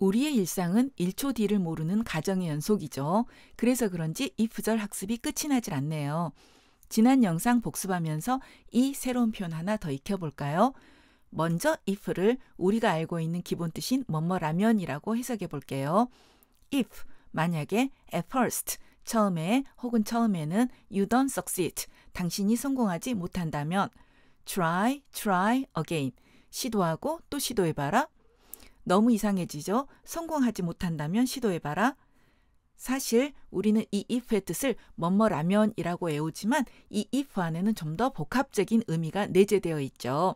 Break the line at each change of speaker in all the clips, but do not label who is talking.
우리의 일상은 1초 뒤를 모르는 가정의 연속이죠. 그래서 그런지 if절 학습이 끝이 나질 않네요. 지난 영상 복습하면서 이 새로운 표현 하나 더 익혀볼까요? 먼저 if를 우리가 알고 있는 기본 뜻인 뭐뭐라면이라고 해석해 볼게요. if, 만약에 at first, 처음에 혹은 처음에는 you don't succeed, 당신이 성공하지 못한다면 try again, 시도하고 또 시도해봐라. 너무 이상해지죠? 성공하지 못한다면 시도해봐라. 사실 우리는 이 if의 뜻을 뭐뭐라면이라고 외우지만 이 if 안에는 좀 더 복합적인 의미가 내재되어 있죠.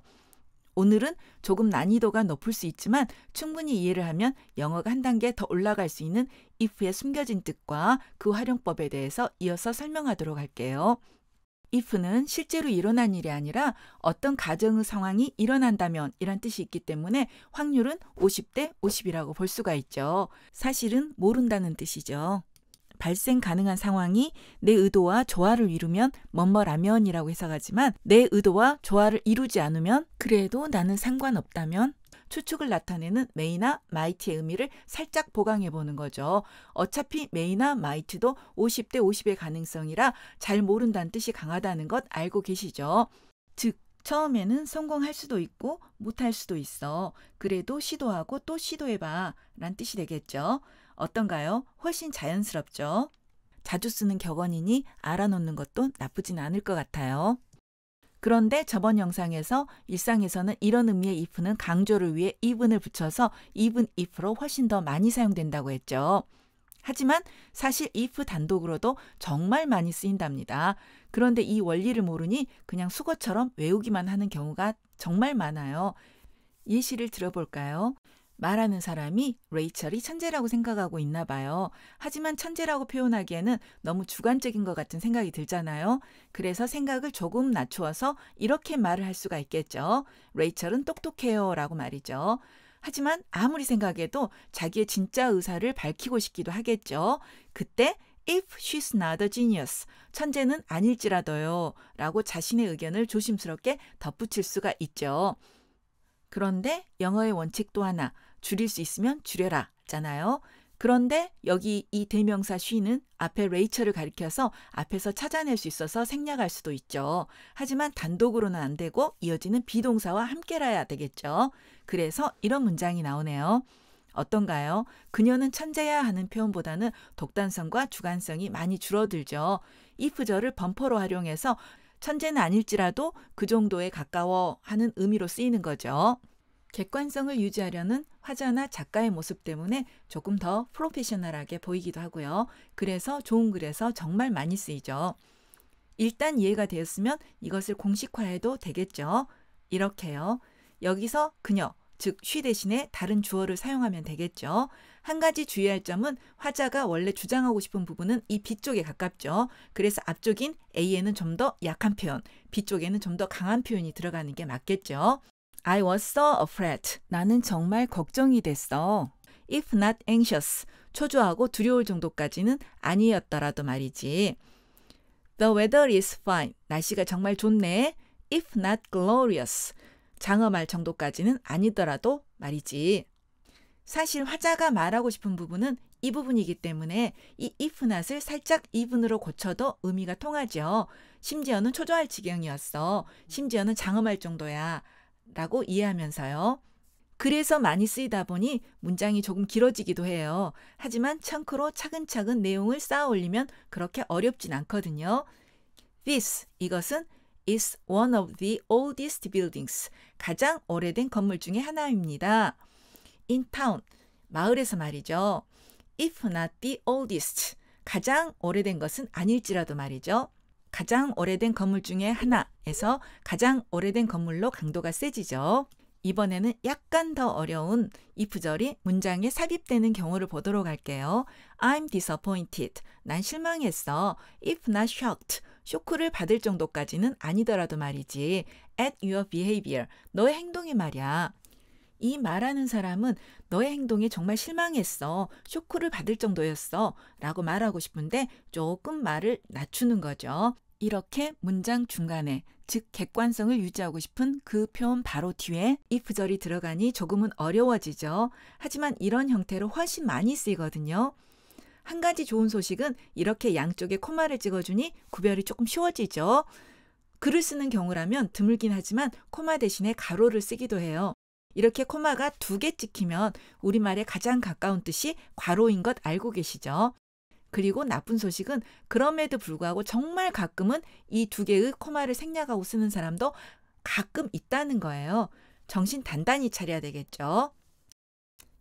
오늘은 조금 난이도가 높을 수 있지만 충분히 이해를 하면 영어가 한 단계 더 올라갈 수 있는 if의 숨겨진 뜻과 그 활용법에 대해서 이어서 설명하도록 할게요. if는 실제로 일어난 일이 아니라 어떤 가정의 상황이 일어난다면 이란 뜻이 있기 때문에 확률은 50대 50이라고 볼 수가 있죠. 사실은 모른다는 뜻이죠. 발생 가능한 상황이 내 의도와 조화를 이루면 뭐뭐라면이라고 해석하지만 내 의도와 조화를 이루지 않으면 그래도 나는 상관없다면 추측을 나타내는 may나 might의 의미를 살짝 보강해 보는 거죠. 어차피 may나 might도 50대 50의 가능성이라 잘 모른다는 뜻이 강하다는 것 알고 계시죠? 즉 처음에는 성공할 수도 있고 못할 수도 있어. 그래도 시도하고 또 시도해봐 란 뜻이 되겠죠. 어떤가요? 훨씬 자연스럽죠? 자주 쓰는 격언이니 알아놓는 것도 나쁘진 않을 것 같아요. 그런데 저번 영상에서 일상에서는 이런 의미의 if는 강조를 위해 even을 붙여서 even if로 훨씬 더 많이 사용된다고 했죠. 하지만 사실 if 단독으로도 정말 많이 쓰인답니다. 그런데 이 원리를 모르니 그냥 수거처럼 외우기만 하는 경우가 정말 많아요. 예시를 들어볼까요? 말하는 사람이 레이첼이 천재라고 생각하고 있나 봐요. 하지만 천재라고 표현하기에는 너무 주관적인 것 같은 생각이 들잖아요. 그래서 생각을 조금 낮추어서 이렇게 말을 할 수가 있겠죠. 레이첼은 똑똑해요 라고 말이죠. 하지만 아무리 생각해도 자기의 진짜 의사를 밝히고 싶기도 하겠죠. 그때 if she's not a genius, 천재는 아닐지라도요 라고 자신의 의견을 조심스럽게 덧붙일 수가 있죠. 그런데 영어의 원칙 또 하나, 줄일 수 있으면 줄여라 잖아요. 그런데 여기 이 대명사 she는 앞에 레이첼을 가리켜서 앞에서 찾아낼 수 있어서 생략할 수도 있죠. 하지만 단독으로는 안 되고 이어지는 비동사와 함께라야 되겠죠. 그래서 이런 문장이 나오네요. 어떤가요? 그녀는 천재야 하는 표현보다는 독단성과 주관성이 많이 줄어들죠. if절을 범퍼로 활용해서 천재는 아닐지라도 그 정도에 가까워 하는 의미로 쓰이는 거죠. 객관성을 유지하려는 화자나 작가의 모습 때문에 조금 더 프로페셔널하게 보이기도 하고요. 그래서 좋은 글에서 정말 많이 쓰이죠. 일단 이해가 되었으면 이것을 공식화해도 되겠죠. 이렇게요. 여기서 그녀, 즉 she 대신에 다른 주어를 사용하면 되겠죠. 한 가지 주의할 점은 화자가 원래 주장하고 싶은 부분은 이 B 쪽에 가깝죠. 그래서 앞쪽인 A에는 좀 더 약한 표현, B 쪽에는 좀 더 강한 표현이 들어가는 게 맞겠죠. I was so afraid. 나는 정말 걱정이 됐어. If not anxious. 초조하고 두려울 정도까지는 아니었더라도 말이지. The weather is fine. 날씨가 정말 좋네. If not glorious. 장엄할 정도까지는 아니더라도 말이지. 사실 화자가 말하고 싶은 부분은 이 부분이기 때문에 이 if not을 살짝 even으로 고쳐도 의미가 통하죠. 심지어는 초조할 지경이었어. 심지어는 장엄할 정도야. 라고 이해하면서요. 그래서 많이 쓰이다 보니 문장이 조금 길어지기도 해요. 하지만 청크로 차근차근 내용을 쌓아 올리면 그렇게 어렵진 않거든요. This, 이것은 is one of the oldest buildings. 가장 오래된 건물 중에 하나입니다. In town, 마을에서 말이죠. If not the oldest, 가장 오래된 것은 아닐지라도 말이죠. 가장 오래된 건물 중에 하나에서 가장 오래된 건물로 강도가 세지죠. 이번에는 약간 더 어려운 if절이 문장에 삽입되는 경우를 보도록 할게요. I'm disappointed. 난 실망했어. If not shocked. 쇼크를 받을 정도까지는 아니더라도 말이지. At your behavior. 너의 행동이 말이야. 이 말하는 사람은 너의 행동에 정말 실망했어. 쇼크를 받을 정도였어. 라고 말하고 싶은데 조금 말을 낮추는 거죠. 이렇게 문장 중간에, 즉 객관성을 유지하고 싶은 그 표현 바로 뒤에 if절이 들어가니 조금은 어려워지죠. 하지만 이런 형태로 훨씬 많이 쓰이거든요. 한 가지 좋은 소식은 이렇게 양쪽에 코마를 찍어주니 구별이 조금 쉬워지죠. 글을 쓰는 경우라면 드물긴 하지만 코마 대신에 가로를 쓰기도 해요. 이렇게 코마가 2개 찍히면 우리말에 가장 가까운 뜻이 괄호인 것 알고 계시죠? 그리고 나쁜 소식은 그럼에도 불구하고 정말 가끔은 이 2개의 코마를 생략하고 쓰는 사람도 가끔 있다는 거예요. 정신 단단히 차려야 되겠죠.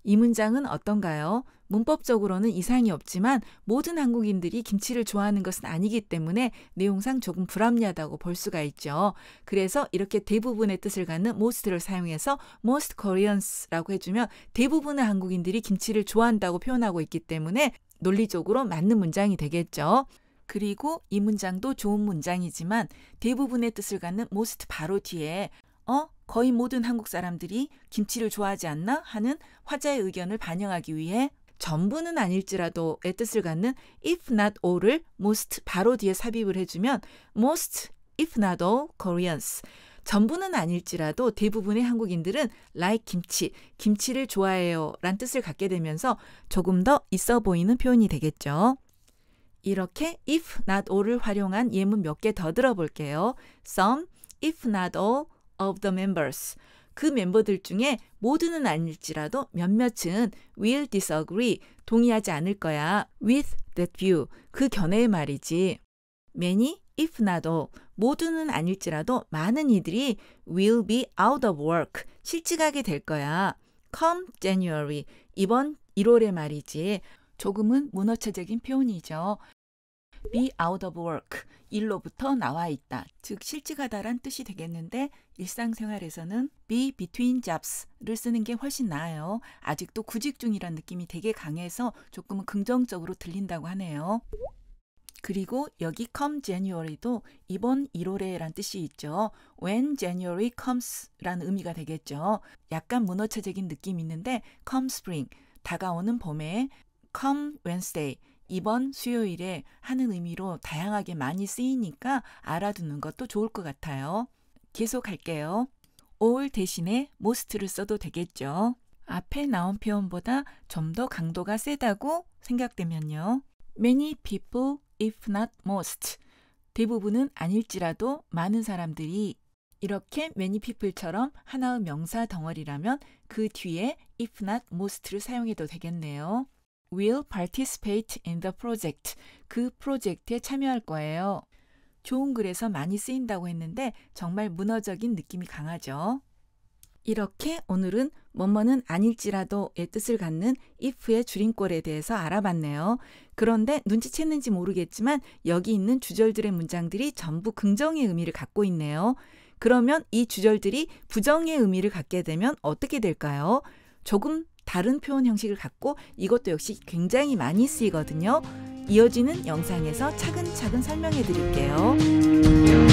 이 문장은 어떤가요? 문법적으로는 이상이 없지만 모든 한국인들이 김치를 좋아하는 것은 아니기 때문에 내용상 조금 불합리하다고 볼 수가 있죠. 그래서 이렇게 대부분의 뜻을 갖는 most를 사용해서 most Koreans라고 해주면 대부분의 한국인들이 김치를 좋아한다고 표현하고 있기 때문에 논리적으로 맞는 문장이 되겠죠. 그리고 이 문장도 좋은 문장이지만 대부분의 뜻을 갖는 most 바로 뒤에 거의 모든 한국 사람들이 김치를 좋아하지 않나 하는 화자의 의견을 반영하기 위해 전부는 아닐지라도의 뜻을 갖는 if not all을 most 바로 뒤에 삽입을 해주면 most if not all Koreans, 전부는 아닐지라도 대부분의 한국인들은 like 김치, 김치를 좋아해요 란 뜻을 갖게 되면서 조금 더 있어 보이는 표현이 되겠죠. 이렇게 if not all을 활용한 예문 몇 개 더 들어볼게요. Some, if not all of the members. 그 멤버들 중에 모두는 아닐지라도 몇몇은 will disagree, 동의하지 않을 거야. with that view, 그 견해의 말이지. many, if not all, 모두는 아닐지라도 많은 이들이 will be out of work, 실직하게 될 거야. come January, 이번 1월의 말이지. 조금은 문어체적인 표현이죠. be out of work, 일로부터 나와 있다, 즉 실직하다란 뜻이 되겠는데 일상생활에서는 be between jobs를 쓰는 게 훨씬 나아요. 아직도 구직 중이란 느낌이 되게 강해서 조금은 긍정적으로 들린다고 하네요. 그리고 여기 come January도 이번 1월에 란 뜻이 있죠. when January comes 라는 의미가 되겠죠. 약간 문어체적인 느낌이 있는데 come spring, 다가오는 봄에, come Wednesday, 이번 수요일에 하는 의미로 다양하게 많이 쓰이니까 알아두는 것도 좋을 것 같아요. 계속 할게요. all 대신에 most를 써도 되겠죠. 앞에 나온 표현보다 좀 더 강도가 세다고 생각되면요. many people, if not most. 대부분은 아닐지라도 많은 사람들이, 이렇게 many people처럼 하나의 명사 덩어리라면 그 뒤에 if not most를 사용해도 되겠네요. will participate in the project. 그 프로젝트에 참여할 거예요. 좋은 글에서 많이 쓰인다고 했는데 정말 문어적인 느낌이 강하죠. 이렇게 오늘은 뭐뭐는 아닐지라도의 뜻을 갖는 if의 줄임꼴에 대해서 알아봤네요. 그런데 눈치챘는지 모르겠지만 여기 있는 주절들의 문장들이 전부 긍정의 의미를 갖고 있네요. 그러면 이 주절들이 부정의 의미를 갖게 되면 어떻게 될까요? 조금 다른 표현 형식을 갖고 이것도 역시 굉장히 많이 쓰이거든요. 이어지는 영상에서 차근차근 설명해 드릴게요.